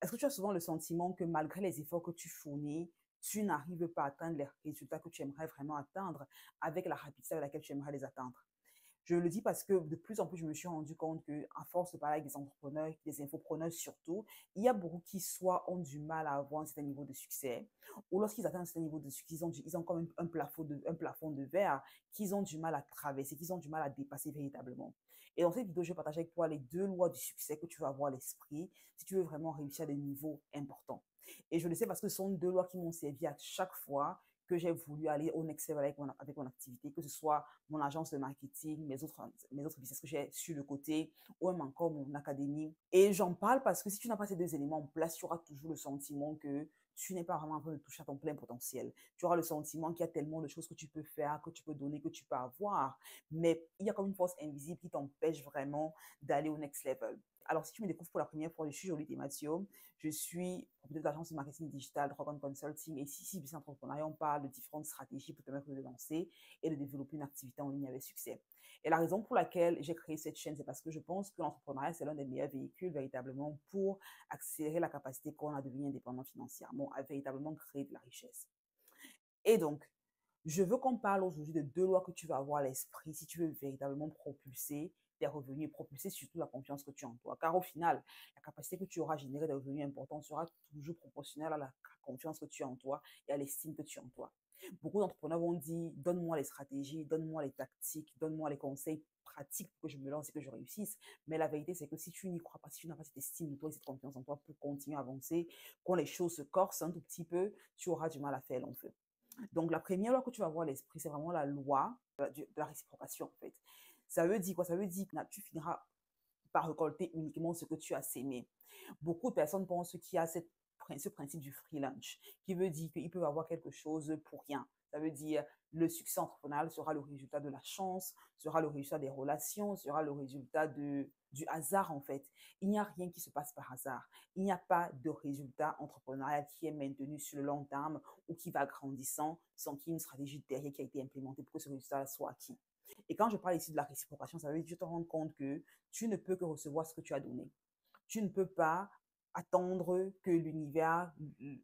Est-ce que tu as souvent le sentiment que malgré les efforts que tu fournis, tu n'arrives pas à atteindre les résultats que tu aimerais vraiment atteindre avec la rapidité avec laquelle tu aimerais les atteindre? Je le dis parce que de plus en plus, je me suis rendu compte que, à force de parler avec des entrepreneurs, des infopreneurs surtout, il y a beaucoup qui soit ont du mal à avoir un certain niveau de succès, ou lorsqu'ils atteignent un certain niveau de succès, ils ont comme un plafond de verre qu'ils ont du mal à traverser, qu'ils ont du mal à dépasser véritablement. Et dans cette vidéo, je vais partager avec toi les deux lois du succès que tu vas avoir à l'esprit si tu veux vraiment réussir à des niveaux importants. Et je le sais parce que ce sont deux lois qui m'ont servi à chaque fois que j'ai voulu aller au next level avec mon activité, que ce soit mon agence de marketing, mes autres business que j'ai sur le côté, ou même encore mon académie. Et j'en parle parce que si tu n'as pas ces deux éléments en place, tu auras toujours le sentiment que tu n'es pas vraiment en train de toucher à ton plein potentiel. Tu auras le sentiment qu'il y a tellement de choses que tu peux faire, que tu peux donner, que tu peux avoir, mais il y a comme une force invisible qui t'empêche vraiment d'aller au next level. Alors, si tu me découvres pour la première fois, je suis Jolie Mathieu. Je suis propriétaire d'agence de marketing digital, Dragon Consulting. Et ici, Business Entrepreneuriat, on parle de différentes stratégies pour te permettre de lancer et de développer une activité en ligne avec succès. Et la raison pour laquelle j'ai créé cette chaîne, c'est parce que je pense que l'entrepreneuriat, c'est l'un des meilleurs véhicules véritablement pour accélérer la capacité qu'on a de devenir indépendant financièrement, à véritablement créer de la richesse. Et donc, je veux qu'on parle aujourd'hui de deux lois que tu vas avoir à l'esprit si tu veux véritablement propulser tes revenus et propulser surtout la confiance que tu as en toi. Car au final, la capacité que tu auras à générer des revenus importants sera toujours proportionnelle à la confiance que tu as en toi et à l'estime que tu as en toi. Beaucoup d'entrepreneurs vont dire, donne-moi les stratégies, donne-moi les tactiques, donne-moi les conseils pratiques pour que je me lance et que je réussisse. Mais la vérité, c'est que si tu n'y crois pas, si tu n'as pas cette estime de toi et cette confiance en toi pour continuer à avancer, quand les choses se corsent un tout petit peu, tu auras du mal à faire long feu. Donc, la première loi que tu vas avoir à l'esprit, c'est vraiment la loi de la réciprocation, en fait. Ça veut dire quoi? Ça veut dire que tu finiras par récolter uniquement ce que tu as sémé. Beaucoup de personnes pensent qu'il y a ce principe du free lunch, qui veut dire qu'ils peuvent avoir quelque chose pour rien. Ça veut dire le succès entrepreneurial sera le résultat de la chance, sera le résultat des relations, sera le résultat du hasard en fait. Il n'y a rien qui se passe par hasard. Il n'y a pas de résultat entrepreneurial qui est maintenu sur le long terme ou qui va grandissant sans qu'il y ait une stratégie derrière qui a été implémentée pour que ce résultat soit acquis. Et quand je parle ici de la réciprocation, ça veut dire que tu te rends compte que tu ne peux que recevoir ce que tu as donné. Tu ne peux pas attendre que l'univers,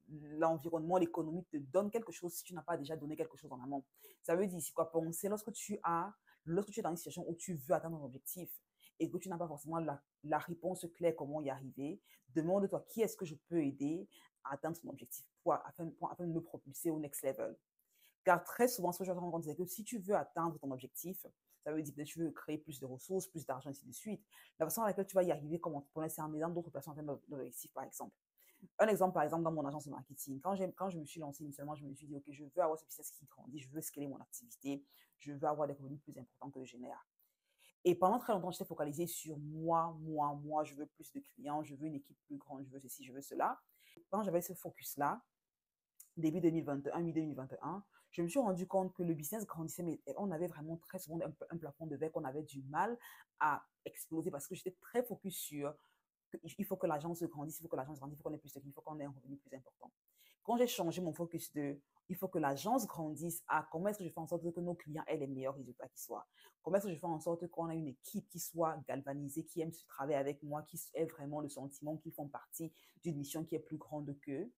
l'environnement, l'économie te donne quelque chose si tu n'as pas déjà donné quelque chose en amont. Ça veut dire ici quoi? Penser lorsque tu es dans une situation où tu veux atteindre un objectif et que tu n'as pas forcément la réponse claire comment y arriver, demande-toi qui est-ce que je peux aider à atteindre son objectif afin de me propulser au next level. Car très souvent, ce que je me rends compte, c'est que si tu veux atteindre ton objectif, ça veut dire que tu veux créer plus de ressources, plus d'argent, ainsi de suite. La façon à laquelle tu vas y arriver comme entrepreneur, c'est en aidant d'autres personnes à atteindre l'objectif, par exemple. Un exemple, par exemple, dans mon agence de marketing, quand je me suis lancée initialement, je me suis dit, OK, je veux avoir ce business qui grandit, je veux scaler mon activité, je veux avoir des revenus plus importants que je génère. Et pendant très longtemps, j'étais focalisée sur moi, je veux plus de clients, je veux une équipe plus grande, je veux ceci, je veux cela. Quand j'avais ce focus-là, début 2021, mi-2021, je me suis rendu compte que le business grandissait, mais on avait vraiment très souvent un plafond de verre qu'on avait du mal à exploser parce que j'étais très focus sur il faut que l'agence grandisse, il faut que l'agence grandisse, il faut qu'on ait plus de clients, il faut qu'on ait un revenu plus important. Quand j'ai changé mon focus de il faut que l'agence grandisse à comment est-ce que je fais en sorte que nos clients aient les meilleurs résultats qui soient. Comment est-ce que je fais en sorte qu'on ait une équipe qui soit galvanisée, qui aime se travailler avec moi, qui ait vraiment le sentiment qu'ils font partie d'une mission qui est plus grande qu'eux.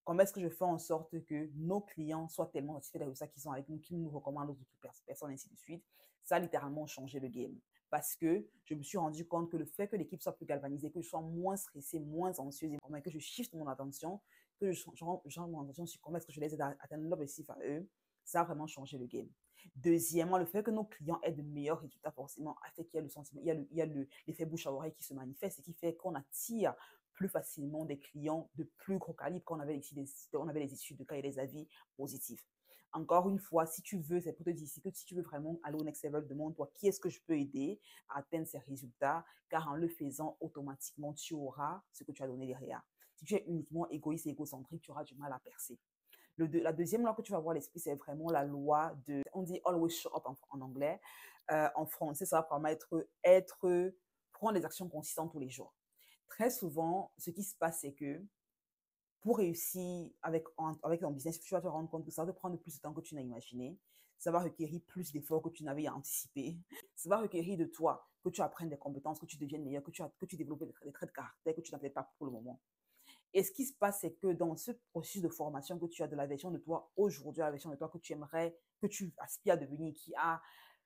Comment est-ce que je fais en sorte que nos clients soient tellement satisfaits des résultats qu'ils ont avec nous, qu'ils nous recommandent aux autres personnes, ainsi de suite. Ça a littéralement changé le game. Parce que je me suis rendu compte que le fait que l'équipe soit plus galvanisée, que je sois moins stressée, moins anxieuse, et que je shift mon attention, que je change mon attention sur comment est-ce que je les aide à atteindre l'objectif à eux, ça a vraiment changé le game. Deuxièmement, le fait que nos clients aient de meilleurs résultats, forcément, a fait qu'il y a le sentiment, il y a l'effet bouche à oreille qui se manifeste et qui fait qu'on attire plus facilement des clients de plus gros calibre quand on avait les études de cas et des avis positifs. Encore une fois, si tu veux, c'est pour te dire que si tu veux vraiment aller au next level, demande-toi qui est-ce que je peux aider à atteindre ces résultats, car en le faisant, automatiquement, tu auras ce que tu as donné derrière. Si tu es uniquement égoïste et égocentrique, tu auras du mal à percer. La deuxième loi que tu vas avoir à l'esprit, c'est vraiment la loi on dit always show up en anglais. En français, ça va vraiment prendre des actions consistantes tous les jours. Très souvent, ce qui se passe, c'est que pour réussir avec ton business, tu vas te rendre compte que ça va te prendre plus de temps que tu n'as imaginé. Ça va requérir plus d'efforts que tu n'avais anticipé. Ça va requérir de toi que tu apprennes des compétences, que tu deviennes meilleur, que tu développes des traits de caractère que tu n'avais pas pour le moment. Et ce qui se passe, c'est que dans ce processus de formation que tu as de la version de toi aujourd'hui, à la version de toi que tu aimerais, que tu aspires à devenir, qui a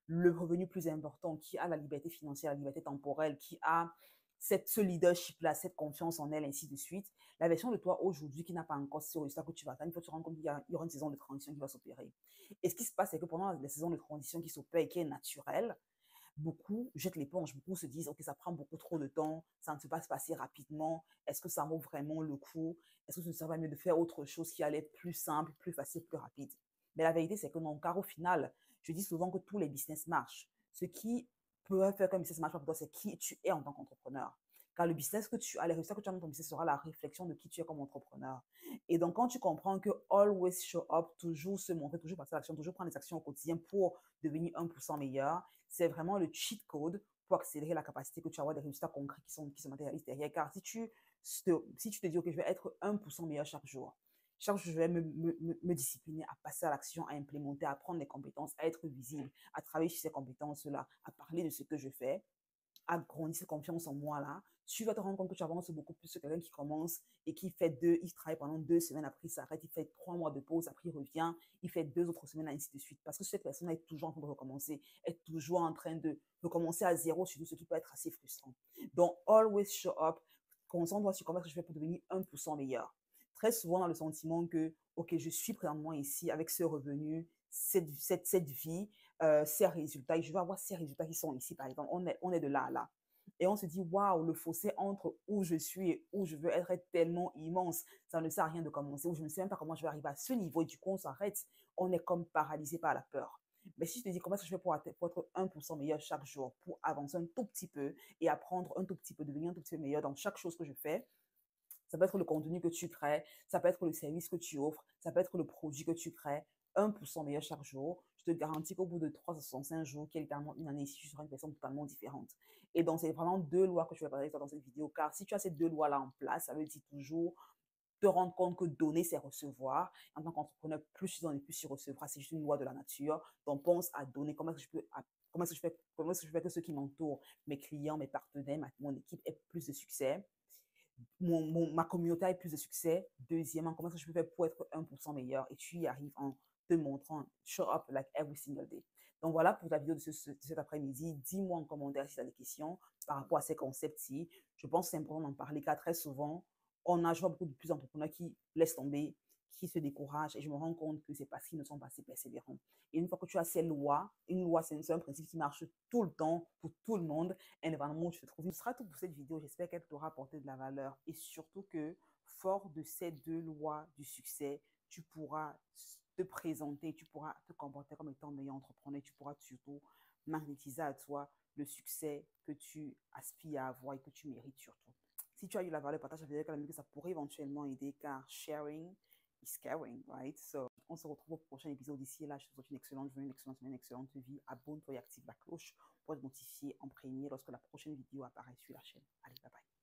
le revenu plus important, qui a la liberté financière, la liberté temporelle, qui a ce leadership-là, cette confiance en elle, ainsi de suite. La version de toi aujourd'hui qui n'a pas encore ce résultat que tu vas atteindre, il faut que tu te rendre compte qu'il y aura une saison de transition qui va s'opérer. Et ce qui se passe, c'est que pendant la saison de transition qui s'opère et qui est naturelle, beaucoup jettent l'éponge, beaucoup se disent, OK, ça prend beaucoup trop de temps, ça ne se passe pas assez rapidement, est-ce que ça vaut vraiment le coup? Est-ce que ce ne serait pas mieux de faire autre chose qui allait être plus simple, plus facile, plus rapide? Mais la vérité, c'est que non, car au final, je dis souvent que tous les business marchent. Ce qui peut faire qu'un business marche pas pour toi, c'est qui tu es en tant qu'entrepreneur. Car le business que tu as, les résultats que tu as dans ton business sera la réflexion de qui tu es comme entrepreneur. Et donc, quand tu comprends que always show up, toujours se montrer, toujours passer à l'action, toujours prendre des actions au quotidien pour devenir 1% meilleur, c'est vraiment le cheat code pour accélérer la capacité que tu as à avoir des résultats concrets qui se matérialisent derrière. Car si tu te dis, OK, je vais être 1% meilleur chaque jour, je vais me discipliner à passer à l'action, à implémenter, à apprendre des compétences, à être visible, à travailler sur ces compétences-là, à parler de ce que je fais, à grandir cette confiance en moi-là, tu vas te rendre compte que tu avances beaucoup plus que quelqu'un qui commence et qui fait il travaille pendant 2 semaines, après il s'arrête, il fait 3 mois de pause, après il revient, il fait 2 autres semaines, ainsi de suite. Parce que cette personne est toujours en train de recommencer, est toujours en train de recommencer à zéro, surtout ce qui peut être assez frustrant. Donc, always show up. Concentre-toi sur comment je fais pour devenir 1% meilleur. Très souvent, dans le sentiment que, OK, je suis présentement ici avec ce revenu, cette vie, ces résultats, et je vais avoir ces résultats qui sont ici, par exemple. On est de là à là. Et on se dit, waouh, le fossé entre où je suis et où je veux être est tellement immense. Ça ne sert à rien de commencer, ou je ne sais même pas comment je vais arriver à ce niveau. Et du coup, on s'arrête. On est comme paralysé par la peur. Mais si je te dis comment est-ce que je fais pour être 1% meilleur chaque jour, pour avancer un tout petit peu et apprendre un tout petit peu, devenir un tout petit peu meilleur dans chaque chose que je fais, ça peut être le contenu que tu crées, ça peut être le service que tu offres, ça peut être le produit que tu crées, 1% meilleur chaque jour. Je te garantis qu'au bout de 365 jours, qui est littéralement une année ici, tu seras une personne totalement différente. Et donc, c'est vraiment 2 lois que je vais parler avec toi dans cette vidéo, car si tu as ces 2 lois-là en place, ça veut dire toujours te rendre compte que donner, c'est recevoir. En tant qu'entrepreneur, plus tu donnes et plus tu recevras. C'est juste une loi de la nature. Donc, pense à donner. Comment est-ce que je peux, comment est-ce que je fais que ceux qui m'entourent, mes clients, mes partenaires, mon équipe aient plus de succès? Ma communauté ait plus de succès. Deuxièmement, comment est-ce que je peux faire pour être 1% meilleur? Et tu y arrives en te montrant, show up like every single day. Donc voilà pour la vidéo de cet après-midi. Dis-moi en commentaire si tu as des questions par rapport à ces concepts-ci. Je pense que c'est important d'en parler car très souvent, je vois beaucoup de plus d'entrepreneurs qui laissent tomber, qui se découragent et je me rends compte que c'est parce qu'ils ne sont pas assez persévérants. Et une fois que tu as ces lois, une loi, c'est un principe qui marche tout le temps pour tout le monde, indépendamment où tu te trouves. Ce sera tout pour cette vidéo. J'espère qu'elle t'aura apporté de la valeur et surtout que, fort de ces 2 lois du succès, tu pourras te présenter, tu pourras te comporter comme étant meilleur entrepreneur, tu pourras surtout magnétiser à toi le succès que tu aspires à avoir et que tu mérites surtout. Si tu as eu la valeur, partage la vidéo avec l'ami que ça pourrait éventuellement aider car sharing is caring, right? So, on se retrouve au prochain épisode. D'ici là, je te souhaite une excellente journée, une excellente semaine, une excellente vie. Abonne-toi et active la cloche pour être notifié en premier lorsque la prochaine vidéo apparaît sur la chaîne. Allez, bye bye.